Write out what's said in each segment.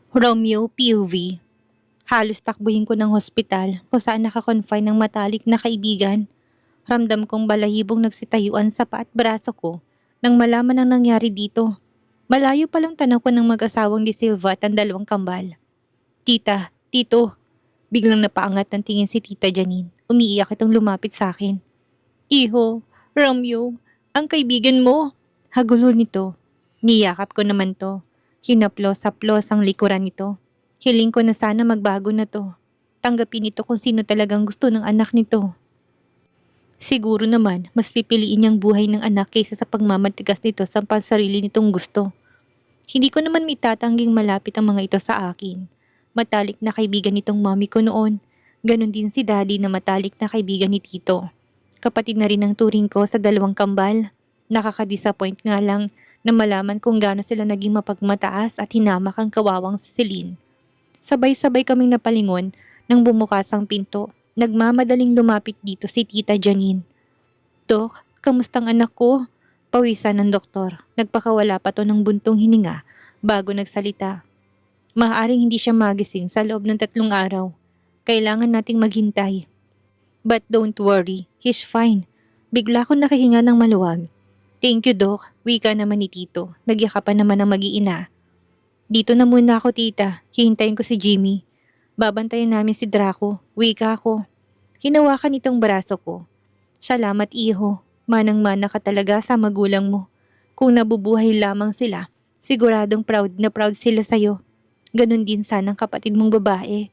Romeo POV. Halos takbuhin ko ng hospital kung saan nakakonfine ng matalik na kaibigan. Ramdam kong balahibong nagsitayuan sa paa at braso ko nang malaman ang nangyari dito. Malayo palang tanaw ko ng mag-asawang Di Silva at ang dalawang kambal. Tita, tito, biglang napaangat ng tingin si Tita Janine. Umiiyak itong lumapit sa akin. Iho, Romeo, ang kaibigan mo. Hagulo nito. Niyakap ko naman to. Hinaplos-haplos ang likuran nito. Hiling ko na sana magbago na to. Tanggapin ito kung sino talagang gusto ng anak nito. Siguro naman, mas pipiliin niyang buhay ng anak kaysa sa pagmamatigas nito sa pansarili nitong gusto. Hindi ko naman mitatangging malapit ang mga ito sa akin. Matalik na kaibigan nitong mami ko noon. Ganon din si daddy na matalik na kaibigan ni tito. Kapatid na rin ang turing ko sa dalawang kambal. Nakaka-disappoint nga lang na malaman kung gaano sila naging mapagmataas at hinamak ang kawawang si Celine. Sabay-sabay kaming napalingon nang bumukas ang pinto. Nagmamadaling lumapit dito si Tita Janine. Dok, kamustang anak ko? Pawisan ng doktor. Nagpakawala pa to ng buntong hininga bago nagsalita. Maaaring hindi siya magising sa loob ng 3 araw. Kailangan nating maghintay. But don't worry, he's fine. Bigla ko nakahinga ng maluwag. Thank you, Doc. Wika naman ni Tito. Nagyakapan naman ang mag-iina. Dito na muna ako, tita. Hihintayin ko si Jimmy. Babantayan namin si Draco. Wika ako. Hinawakan itong braso ko. Salamat, iho. Manang-mana ka talaga sa magulang mo. Kung nabubuhay lamang sila, siguradong proud na proud sila sa'yo. Ganon din sanang kapatid mong babae.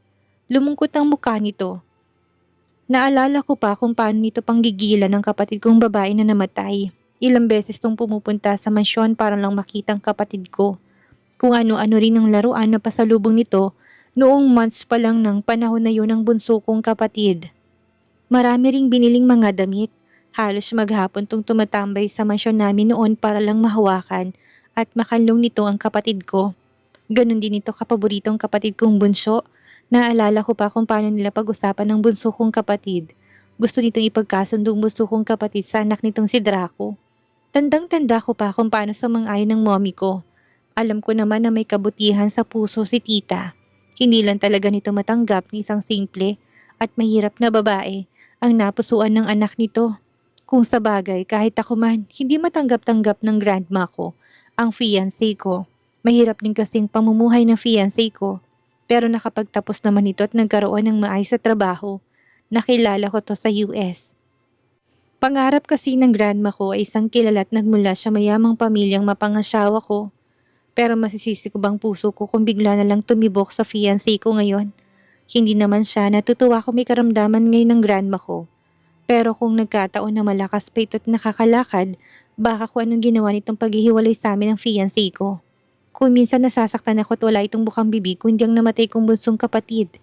Lumungkot ang mukha nito. Naalala ko pa kung paano nito panggigilan ng kapatid kong babae na namatay. Ilang beses tong pumupunta sa mansyon para lang makita ang kapatid ko. Kung ano-ano rin ang laruan na pasalubong nito noong months pa lang ng panahon na yun ng bunso kong kapatid. Marami ring biniling mga damit. Halos maghapon tong tumatambay sa mansyon namin noon para lang mahawakan at makanlong nito ang kapatid ko. Ganon din ito kapaboritong kapatid kong bunso. Naalala ko pa kung paano nila pag-usapan ng bunso kong kapatid. Gusto nitong ipagkasundo ang bunso kong kapatid sa anak nitong si Draco. Tandang-tanda ko pa kung paano sumang-ayon ng mommy ko. Alam ko naman na may kabutihan sa puso si tita. Hindi lang talaga nito matanggap ni isang simple at mahirap na babae ang napusuan ng anak nito. Kung sa bagay, kahit ako man, hindi matanggap-tanggap ng grandma ko ang fiancé ko. Mahirap din kasing pamumuhay ng fiancé ko. Pero nakapagtapos naman ito at nagkaroon ng maayos sa trabaho. Nakilala ko to sa US. Pangarap kasi ng grandma ko ay isang kilala at nagmula sa mayamang pamilyang mapangasawa ko. Pero masisisi ko bang puso ko kung bigla na lang tumibok sa fiancé ko ngayon? Hindi naman siya, natutuwa ko may karamdaman ngayon ng grandma ko. Pero kung nagkataon na malakas pa ito't nakakalakad, baka kung anong ginawa nitong paghihiwalay sa amin ng fiancé ko. Kung minsan nasasaktan ako at wala itong bukang bibig kundi ang namatay kong bunsong kapatid.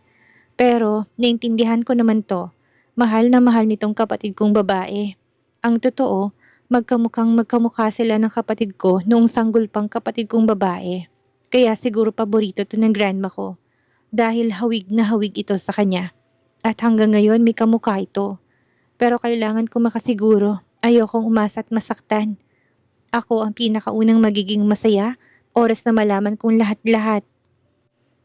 Pero naintindihan ko naman to. Mahal na mahal nitong kapatid kong babae. Ang totoo, magkamukha sila ng kapatid ko noong sanggol pang kapatid kong babae. Kaya siguro paborito to ng grandma ko. Dahil hawig na hawig ito sa kanya. At hanggang ngayon may kamukha ito. Pero kailangan ko makasiguro. Ayokong umasa at masaktan. Ako ang pinakaunang magiging masaya, oras na malaman kong lahat-lahat.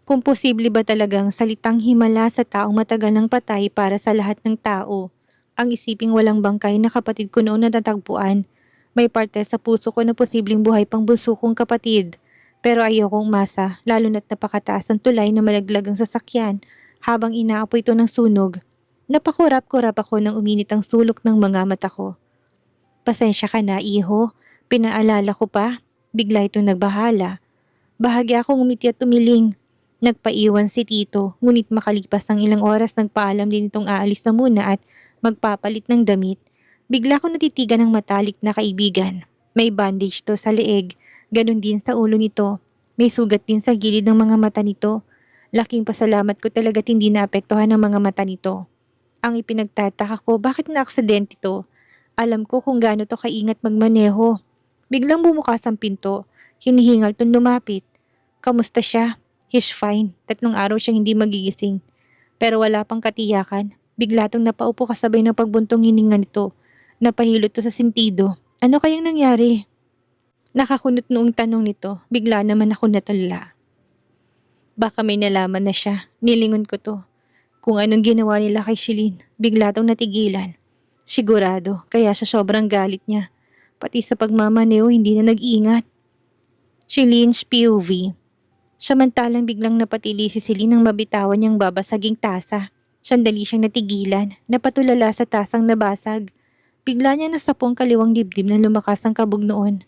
Kung posible ba talagang salitang himala sa taong matagal ng patay para sa lahat ng tao. Ang isiping walang bangkay na kapatid ko noon natatagpuan. May parte sa puso ko na posibleng buhay pang bunso kong kapatid. Pero ayokong umasa, lalo na't napakataas ang tulay na malaglag ang sasakyan habang inaapoy ito ng sunog. Napakurap-kurap ako nang uminit ang sulok ng mga mata ko. Pasensya ka na, iho. Pinaalala ko pa. Bigla itong nagbahala. Bahagya akong umiti at tumiling. Nagpaiwan si Tito, ngunit makalipas ng ilang oras nagpaalam din itong aalis na muna at magpapalit ng damit. Bigla ko natitigan ng matalik na kaibigan. May bandage to sa leeg, ganun din sa ulo nito. May sugat din sa gilid ng mga mata nito. Laking pasalamat ko talaga't hindi naapektuhan ang mga mata nito. Ang ipinagtataka ko, bakit na-aksidente to? Alam ko kung gaano to kaingat magmaneho. Biglang bumukas ang pinto. Hinihingal tong lumapit. Kamusta siya? He's fine. 3 araw siyang hindi magigising. Pero wala pang katiyakan. Bigla tong napaupo kasabay ng pagbuntong hininga nito. Napahilot to sa sentido. Ano kayang nangyari? Nakakunot noong tanong nito. Bigla naman ako natala. Baka may nalaman na siya. Nilingon ko to. Kung anong ginawa nila kay Shilin, bigla tong natigilan. Sigurado, kaya sa sobrang galit niya. Pati sa pagmamaneo, hindi na nag-iingat. Shilin's POV. Samantalang biglang napatili si Celine nang mabitawan niyang babasaging tasa. Sandali siyang natigilan, napatulala sa tasang nabasag. Bigla niya nasapong kaliwang dibdib na lumakas ang kabog noon.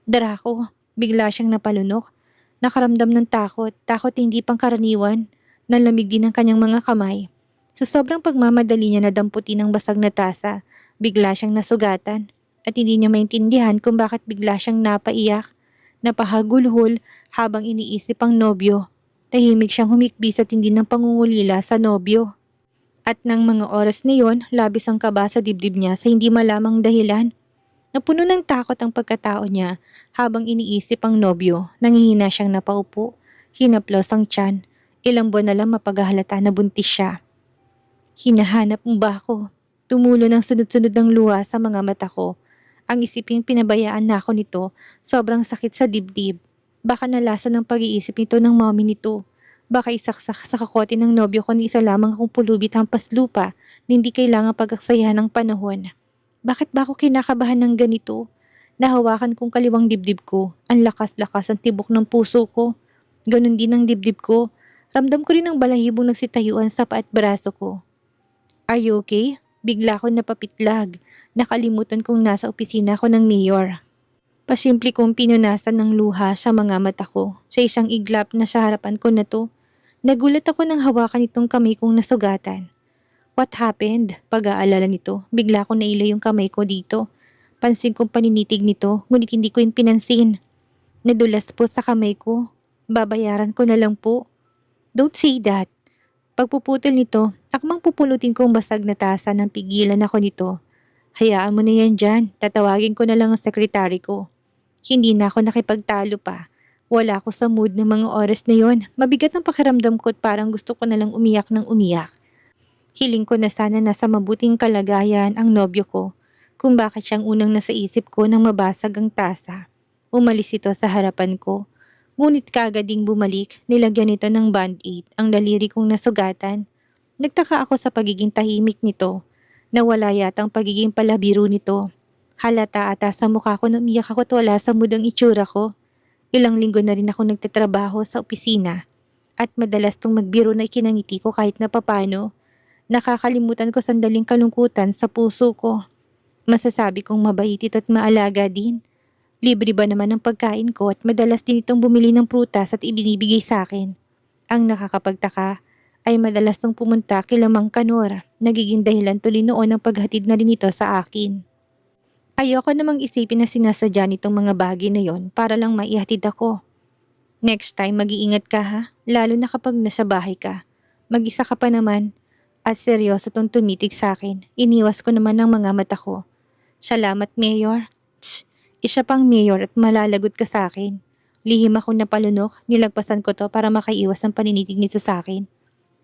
Darako, bigla siyang napalunok. Nakaramdam ng takot, takot hindi pangkaraniwan. Nalamig din ang kanyang mga kamay. Sa sobrang pagmamadali niya na damputin ang basag na tasa, bigla siyang nasugatan. At hindi niya maintindihan kung bakit bigla siyang napaiyak. Napahagulhol habang iniisip ang nobyo. Tahimik siyang humikbi sa tindi ng pangungulila sa nobyo. At ng mga oras na yon, labis ang kaba sa dibdib niya sa hindi malamang dahilan. Napuno ng takot ang pagkatao niya habang iniisip ang nobyo. Nangihina siyang napaupo. Hinaplos ang tiyan. Ilang buwan na lang mapaghahalata na buntis siya. Hinahanap mo ba ako? Tumulo ng sunod-sunod ng luha sa mga mata ko. Ang isiping pinabayaan na ako nito, sobrang sakit sa dibdib. Baka nalasa ng pag-iisip nito ng mommy nito. Baka isaksak sa kakote ng nobyo ko ni isa lamang akong pulubit hampas lupa na hindi kailangang pagkaksayahan ng panahon. Bakit ba ako kinakabahan ng ganito? Nahawakan kong kaliwang dibdib ko. Ang lakas-lakas ang tibok ng puso ko. Ganon din ang dibdib ko. Ramdam ko rin ang balahibong nagsitayuan sa paa at braso ko. Are you okay? Bigla ko napapitlag. Nakalimutan kong nasa opisina ko ng mayor. Pasimple kong pinunasan ng luha sa mga mata ko. Sa isang iglap na sa harapan ko na to, nagulat ako nang hawakan itong kamay kong nasugatan. What happened? Pag-aalala nito, bigla ko naila yung kamay ko dito. Pansin kong paninitig nito, ngunit hindi ko yung pinansin. Nadulas po sa kamay ko. Babayaran ko na lang po. Don't say that. Pagpuputol nito, akmang pupulutin kong basag na tasa nang pigilan ako nito. Hayaan mo na yan dyan, tatawagin ko na lang ang sekretary ko. Hindi na ako nakipagtalo pa. Wala ako sa mood ng mga oras na yon. Mabigat ang pakiramdam ko at parang gusto ko na lang umiyak ng umiyak. Hiling ko na sana nasa mabuting kalagayan ang nobyo ko, kung bakit siyang unang nasa isip ko nang mabasag ang tasa. Umalis ito sa harapan ko. Ngunit kaagad ding bumalik, nilagyan nito ng band-aid ang daliri kong nasugatan. Nagtaka ako sa pagiging tahimik nito. Nawala yata ang pagiging palabiro nito. Halata ata sa mukha ko na umiyak ako at wala sa mood ang itsura ko. Ilang linggo na rin ako nagtatrabaho sa opisina. At madalas tong magbiro na ikinangiti ko kahit na papano. Nakakalimutan ko sandaling kalungkutan sa puso ko. Masasabi kong mabait ito at maalaga din. Libre ba naman ang pagkain ko at madalas din itong bumili ng prutas at ibinibigay sa akin. Ang nakakapagtaka ay madalas tong pumunta kila Mang Kanor. Nagiging dahilan tuloy noon ang paghatid na rin ito sa akin. Ayoko namang isipin na sinasadya nitong mga bagay na yon para lang maihatid ako. Next time mag-iingat ka ha, lalo na kapag nasa bahay ka. Mag-isa ka pa naman. At seryoso tong tumitig sa akin. Iniwas ko naman ang mga mata ko. Salamat, Mayor. Tsk, isa pang mayor at malalagot ka sa akin. Lihim akong napalunok, nilagpasan ko to para makaiwas ang paninitig nito sa akin.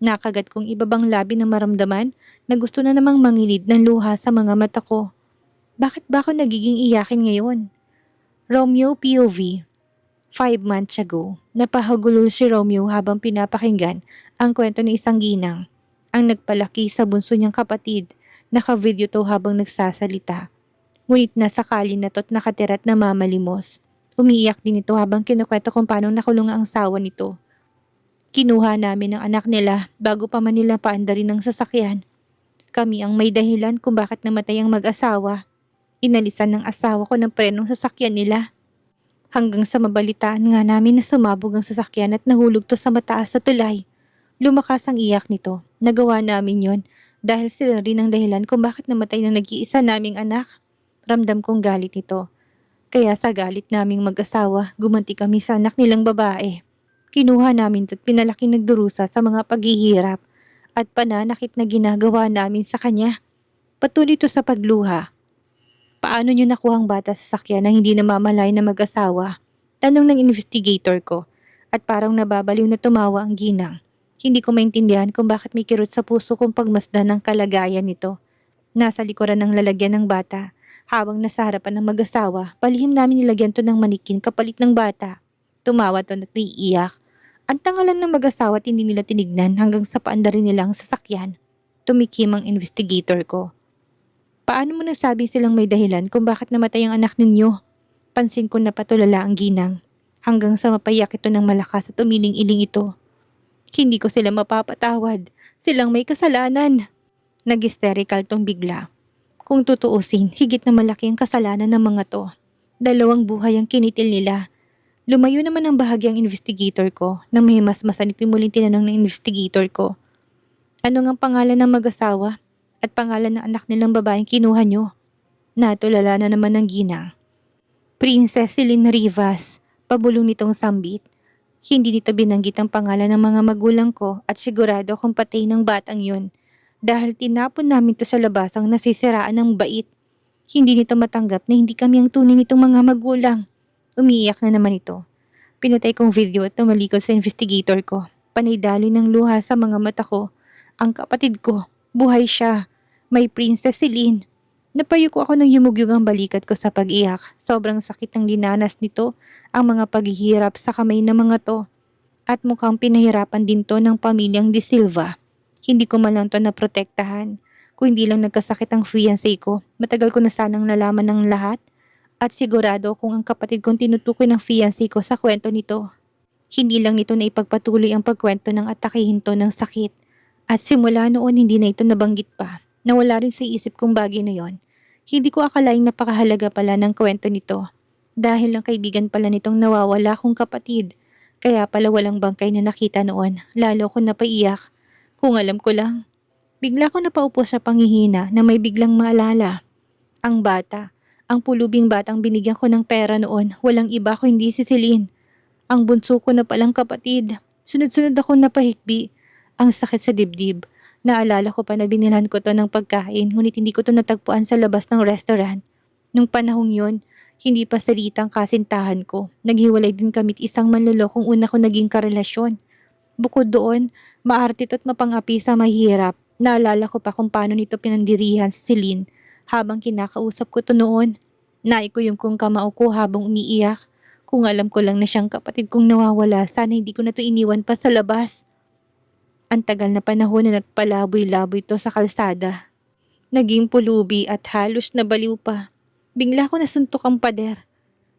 Nakagat kong ibabang labi na maramdaman na gusto na namang mangilid ng luha sa mga mata ko. Bakit ba ako nagiging iyakin ngayon? Romeo POV. 5 months ago, napahagulol si Romeo habang pinapakinggan ang kwento ng isang ginang. Ang nagpalaki sa bunso niyang kapatid, naka-video to habang nagsasalita. Ngunit nasa kalye na to't nakatira at namamalimos. Umiiyak din ito habang kinukwento kung paano nakulong ang asawa nito. Kinuha namin ang anak nila bago pa man nila paandarin ng sasakyan. Kami ang may dahilan kung bakit namatay ang mag-asawa. Inalisan ng asawa ko ng prenong sasakyan nila. Hanggang sa mabalitaan nga namin na sumabog ang sasakyan at nahulog to sa mataas sa tulay. Lumakas ang iyak nito. Nagawa namin yon dahil sila rin ang dahilan kung bakit namatay ng nag-iisa naming anak. Ramdam kong galit nito. Kaya sa galit naming mag-asawa, gumanti kami sa anak nilang babae. Kinuha namin ito't pinalaking nagdurusa sa mga paghihirap at pananakit na ginagawa namin sa kanya. Patuloy ito sa pagluha. Paano niyo nakuha ang bata sa sakyan nang hindi namamalay na mag-asawa? Tanong ng investigator ko at parang nababaliw na tumawa ang ginang. Hindi ko maintindihan kung bakit may kirot sa puso kong pagmasdan ng kalagayan nito. Nasa likuran ng lalagyan ng bata. Habang nasa harapan ng mag-asawa, palihim namin nilagyan to ng manikin kapalit ng bata. Tumawa to at naiiyak. Ang tangalan ng mag-asawa at hindi nila tinignan hanggang sa paandarin nila ang sasakyan. Tumikim ang investigator ko. Paano mo nasabi silang may dahilan kung bakit namatay ang anak ninyo? Pansin ko na patulala ang ginang. Hanggang sa mapayak ito ng malakas at umiling-iling ito. Hindi ko sila mapapatawad. Silang may kasalanan. Nag-hysterical tong bigla. Kung tutuusin, higit na malaki ang kasalanan ng mga to. 2 buhay ang kinitil nila. Lumayo naman ang bahagyang investigator ko nang may mas masanit muling tinanong ng investigator ko. Ano ngang pangalan ng mag-asawa at pangalan ng anak nilang babaeng kinuha nyo? Natulala na naman ng ginang. Princess Celine Rivas, pabulong nitong sambit. Hindi nito binanggit ang pangalan ng mga magulang ko at sigurado akong patay ng batang yun. Dahil tinapon namin to sa labasang nasisiraan ng bait. Hindi nito matanggap na hindi kami ang tunay nitong mga magulang. Umiiyak na naman ito. Pinatay kong video at tumalikod sa investigator ko. Panay daloy ng luha sa mga mata ko. Ang kapatid ko, buhay siya. May Princess Celine. Napayuko ako ng yumugyug ang balikat ko sa pag-iyak. Sobrang sakit ng dinanas nito ang mga paghihirap sa kamay ng mga to. At mukhang pinahirapan din to ng pamilyang De Silva. Hindi ko man lang to naprotektahan. Kung hindi lang nagkasakit ang fiancé ko, matagal ko na sanang nalaman ng lahat. At sigurado kung ang kapatid kong tinutukoy ng fiancé ko sa kwento nito. Hindi lang nito na ipagpatuloy ang pagkwento ng atakihin to ng sakit. At simula noon hindi na ito nabanggit pa. Nawala rin sa isip kong bagay na yon. Hindi ko akalaing napakahalaga pala ng kwento nito. Dahil ang kaibigan pala nitong nawawala kong kapatid. Kaya pala walang bangkay na nakita noon. Lalo ko napaiyak. Kung alam ko lang. Bigla ko napaupo sa panghihina na may biglang maalala. Ang bata. Ang pulubing batang binigyan ko ng pera noon. Walang iba ko hindi si Celine. Ang bunso ko na palang kapatid. Sunod-sunod ako napahikbi. Ang sakit sa dibdib. Naalala ko pa na binilhan ko to ng pagkain ngunit hindi ko to natagpuan sa labas ng restaurant. Nung panahong yon, hindi pa salitang kasintahan ko. Naghiwalay din kami't isang manlolokong una ko naging karelasyon. Bukod doon, maarte at mapangapi sa mahirap. Naalala ko pa kung paano nito pinandirihan si Celine habang kinakausap ko to noon. Naikuyom kong kamao ko habang umiiyak. Kung alam ko lang na siyang kapatid kong nawawala, sana hindi ko na to iniwan pa sa labas. Ang tagal na panahon na nagpalaboy-laboy to sa kalsada. Naging pulubi at halos nabaliw pa. Bigla ko nasuntok ang pader.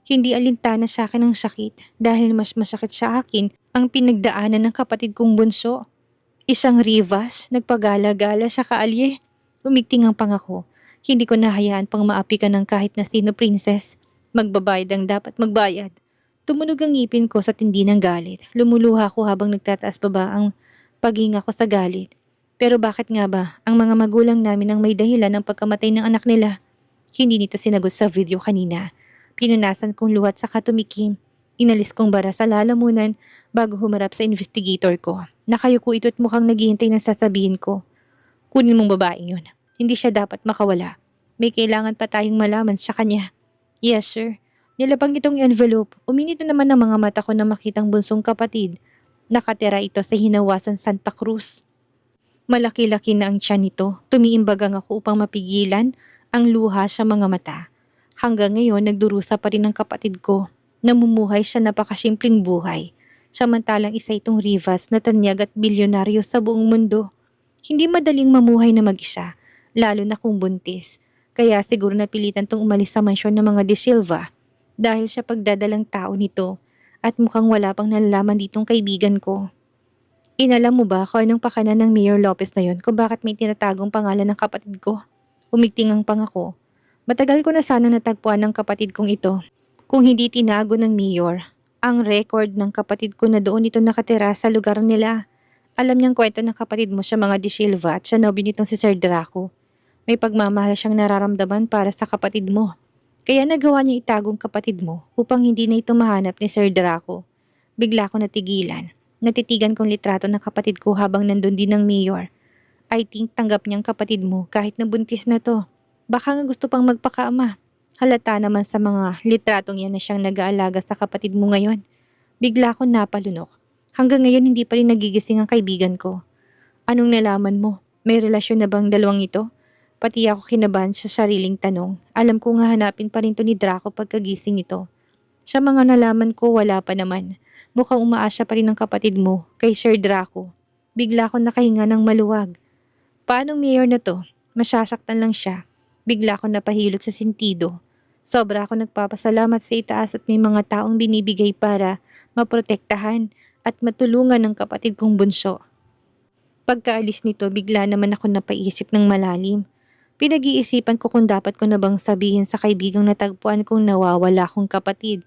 Hindi alintana sa akin ang sakit dahil mas masakit sa akin ang pinagdaanan ng kapatid kong bunso. Isang Rivas, nagpagala-gala sa kaalye. Umigting ang pangako. Hindi ko nahayaan pang maapikan ng kahit na sino princess. Magbabayad ang dapat magbayad. Tumunog ang ngipin ko sa tindi ng galit. Lumuluha ko habang nagtataas pa ba ang paghinga ko sa galit. Pero bakit nga ba ang mga magulang namin ang may dahilan ng pagkamatay ng anak nila? Hindi nito sinagot sa video kanina. Pinunasan kong luhat sa katumikim. Inalis kong bara sa lalamunan bago humarap sa investigator ko. Nakayuko ito at mukhang naghihintay ng sasabihin ko. Kunin mong babaeng yun. Hindi siya dapat makawala. May kailangan pa tayong malaman sa kanya. Yes, sir. Nilabang itong envelope. Uminit na naman ang mga mata ko na makitang bunsong kapatid. Nakatira ito sa Hinawasan Santa Cruz. Malaki-laki na ang tiyan nito. Tumiimbagang ako upang mapigilan ang luha sa mga mata. Hanggang ngayon nagdurusa pa rin ang kapatid ko. Namumuhay sa napakasimpleng buhay. Samantalang isa itong Rivas na tanyag at bilyonaryo sa buong mundo. Hindi madaling mamuhay na mag-isa, lalo na kung buntis. Kaya siguro napilitan tong umalis sa mansyon ng mga De Silva dahil sa pagdadalang tao nito at mukhang wala pang nalalaman ditong kaibigan ko. Inalam mo ba kung anong pakanan ng Mayor Lopez na yon kung bakit may tinatagong pangalan ng kapatid ko? Umigting ang pangako. Matagal ko na sana natagpuan ng kapatid kong ito. Kung hindi tinago ng Mayor, ang record ng kapatid ko na doon ito nakatira sa lugar nila. Alam niyang kwento ng kapatid mo sa mga De Silva at sa nobyo nitong si Sir Draco. May pagmamahal siyang nararamdaman para sa kapatid mo. Kaya nagawa niya itagong kapatid mo upang hindi na ito mahanap ni Sir Draco. Bigla ko natigilan. Natitigan kong litrato ng kapatid ko habang nandun din ng Mayor. I think tanggap niyang kapatid mo kahit nabuntis na to. Baka nga gusto pang magpakaama. Halata naman sa mga litratong yan na siyang nag-aalaga sa kapatid mo ngayon. Bigla akong napalunok. Hanggang ngayon hindi pa rin nagigising ang kaibigan ko. Anong nalaman mo? May relasyon na bang dalawang ito? Pati ako kinabahan sa sariling tanong. Alam ko nga hanapin pa rin to ni Draco pagkagising nito. Sa mga nalaman ko, wala pa naman. Mukhang umaasa pa rin ang kapatid mo kay Sir Draco. Bigla akong nakahinga ng maluwag. Paanong mayor na to? Masasaktan lang siya. Bigla akong napahilot sa sentido. Sobra ako nagpapasalamat sa itaas at may mga taong binibigay para maprotektahan at matulungan ng kapatid kong bunso. Pagkaalis nito, bigla naman ako napaisip ng malalim. Pinag-iisipan ko kung dapat ko na bang sabihin sa kaibigang natagpuan kong nawawala akong kapatid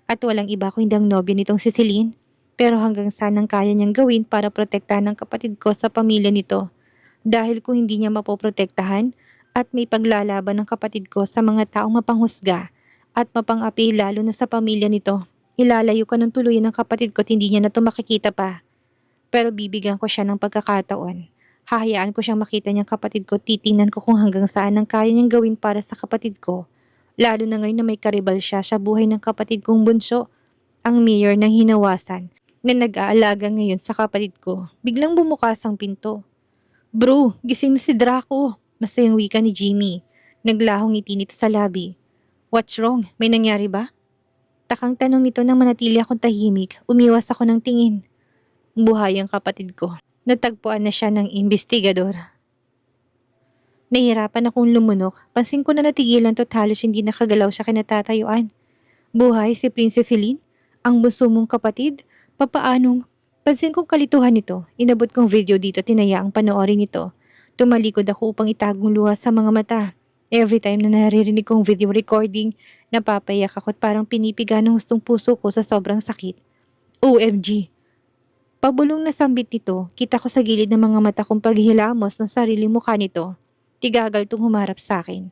at walang iba kundi ang nobyo nitong si Celine. Pero hanggang saan ang kaya niyang gawin para protektahan ang kapatid ko sa pamilya nito. Dahil kung hindi niya mapoprotektahan at may paglalaban ng kapatid ko sa mga taong mapanghusga at mapang-api lalo na sa pamilya nito, ilalayo ko ng tuluyan ng kapatid ko at hindi niya na ito makikita pa. Pero bibigyan ko siya ng pagkakataon. Hahayaan ko siyang makita niyang kapatid ko, titingnan ko kung hanggang saan ang kaya niyang gawin para sa kapatid ko. Lalo na ngayon na may karibal siya sa buhay ng kapatid kong bunso, ang mayor ng hinawasan na nag-aalaga ngayon sa kapatid ko. Biglang bumukas ang pinto. Bro, gising na si Draco. Masayang wika ni Jimmy. Naglahong ngiti nito sa labi. What's wrong? May nangyari ba? Takang tanong nito nang manatili akong tahimik. Umiwas ako ng tingin. Buhay ang kapatid ko. Natagpuan na siya ng investigador. Nahihirapan akong lumunok. Pansin ko na natigilan to't halos hindi nakagalaw sa kinatatayuan. Buhay si Princess Celine? Ang bunso mong kapatid? Papaanong? Pansin kong kalituhan nito. Inabot kong video dito, tinayaang panoorin ito. Tumalikod ako upang itagong luha sa mga mata. Every time na naririnig kong video recording, napapayak ako at parang pinipiga ng gustong puso ko sa sobrang sakit. OMG! Pabulong na sambit nito, kita ko sa gilid ng mga mata kong paghilamos ng sariling mukha nito. Tigagal tong humarap sa akin.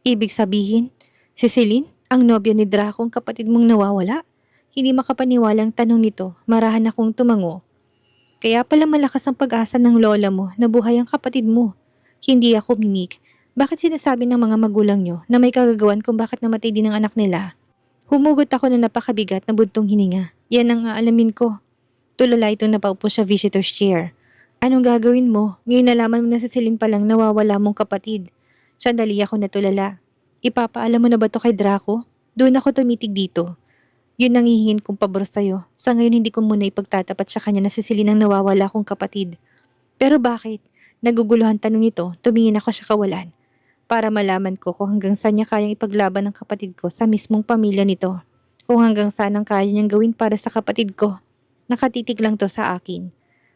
Ibig sabihin, si Celine, ang nobyo ni Draco, ang kapatid mong nawawala? Hindi makapaniwalang tanong nito, marahan akong tumango. Kaya pala malakas ang pag-asa ng lola mo na buhay ang kapatid mo. Hindi ako mimik. Bakit sinasabi ng mga magulang nyo na may kagagawan kung bakit namatay din ang anak nila? Humugot ako na napakabigat na buntong hininga. Yan ang aalamin ko. Tulala itong napaupo sa visitor's chair. Anong gagawin mo? Ngayon nalaman mo na sa Celine palang nawawala mong kapatid. Sandali ako natulala. Ipapaalam mo na ba to kay Draco? Doon ako tumitig dito. Yun ang hihingin kong pabor sa'yo. Sa ngayon hindi ko muna ipagtatapat sa kanya na si Celine ang nawawala kong kapatid. Pero bakit? Naguguluhan tanong nito, tumingin ako sa kawalan. Para malaman ko kung hanggang saan niya kayang ipaglaban ng kapatid ko sa mismong pamilya nito. Kung hanggang saan ang kaya niyang gawin para sa kapatid ko. Nakatitig lang to sa akin.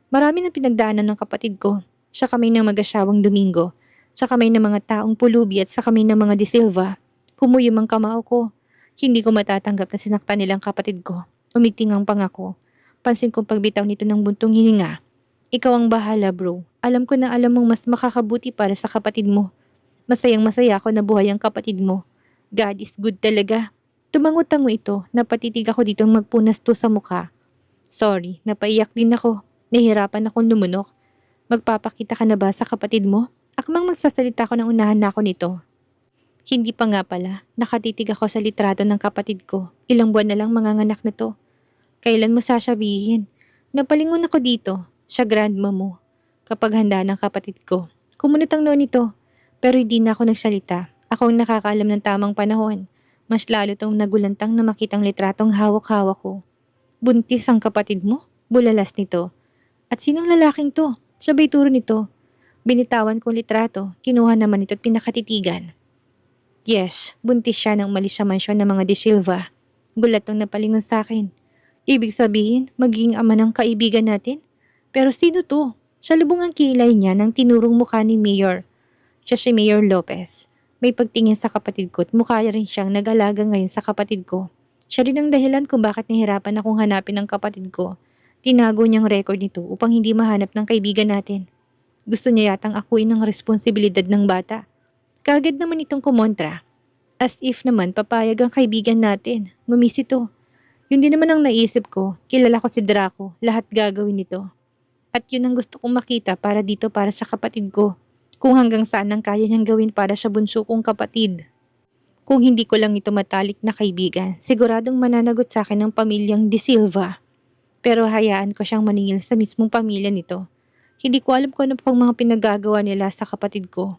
Marami ng pinagdaanan ng kapatid ko. Sa kamay ng mag-asawang Domingo. Sa kamay ng mga taong pulubi at sa kamay ng mga De Silva. Kumuyom ang kamao ko. Hindi ko matatanggap na sinaktan nilang kapatid ko. Umiting ang pangako. Pansin kong pagbitaw nito ng buntong hininga. Ikaw ang bahala, bro. Alam ko na alam mong mas makakabuti para sa kapatid mo. Masayang masaya ako na buhay ang kapatid mo. God is good talaga. Tumango-tango ito. Napatitig ako dito magpunas to sa mukha. Sorry, napaiyak din ako. Nahihirapan akong lumunok. Magpapakita ka na ba sa kapatid mo? Akmang magsasalita ko nang unahan na ako nito. Hindi pa nga pala, nakatitig ako sa litrato ng kapatid ko. Ilang buwan na lang manganganak na to. Kailan mo sasabihin? Napalingon ako dito, sa grandma mo. Kapag handa ng kapatid ko. Kumunot ang noon nito. Pero hindi na ako nagsalita. Ako ang nakakaalam ng tamang panahon. Mas lalo tong nagulantang na makitang litratong hawak-hawak ko. Buntis ang kapatid mo? Bulalas nito. At sinong lalaking to? Sabay turo nito. Binitawan kong litrato, kinuha naman ito at pinakatitigan. Yes, buntis siya nang umalis sa mansyon ng mga De Silva. Gulat ang napalingon sa akin. Ibig sabihin, magiging ama ng kaibigan natin? Pero sino to? Sa lubong ang kilay niya nang tinurong mukha ni Mayor. Siya si Mayor Lopez. May pagtingin sa kapatid ko at mukha rin siyang nag-alaga ngayon sa kapatid ko. Siya rin ang dahilan kung bakit nahirapan akong hanapin ang kapatid ko. Tinago niyang record nito upang hindi mahanap ng kaibigan natin. Gusto niya yatang akuin ang responsibilidad ng bata. Kagad naman itong kumontra. As if naman papayag ang kaibigan natin. Mumis ito. Yun din naman ang naisip ko. Kilala ko si Draco. Lahat gagawin nito. At yun ang gusto kong makita para dito para sa kapatid ko. Kung hanggang saan ang kaya niyang gawin para sa bunso kong kapatid. Kung hindi ko lang ito matalik na kaibigan, siguradong mananagot sa akin ng pamilyang De Silva. Pero hayaan ko siyang maningil sa mismong pamilya nito. Hindi ko alam kung ano pang mga pinagagawa nila sa kapatid ko.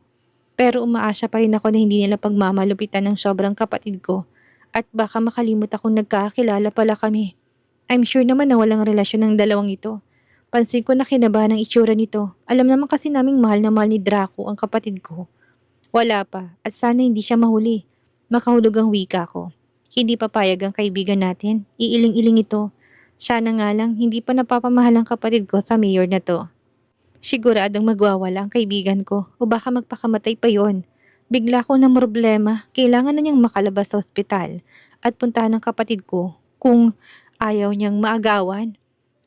Pero umaasa pa rin ako na hindi nila pagmamalupitan ng sobrang kapatid ko At baka makalimot akong nagkakilala pala kami. I'm sure naman na walang relasyon ng dalawang ito. Pansin ko na kinabahan ang itsura nito. Alam naman kasi naming mahal na mahal ni Draco ang kapatid ko. Wala pa, at sana hindi siya mahuli. Makahulog ang wika ko. Hindi papayag ang kaibigan natin. Iiling-iling ito. Sana nga lang hindi pa napapamahal ang kapatid ko sa mayor na to. Siguradong magwawala ang kaibigan ko o baka magpakamatay pa yon. Bigla ko na problema, kailangan na niyang makalabas sa ospital at puntahan ng kapatid ko kung ayaw niyang maagawan.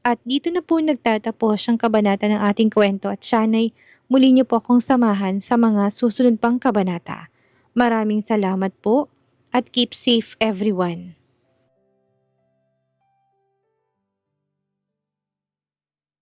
At dito na po nagtatapos ang kabanata ng ating kwento at sana'y muli niyo po akong samahan sa mga susunod pang kabanata. Maraming salamat po at keep safe everyone.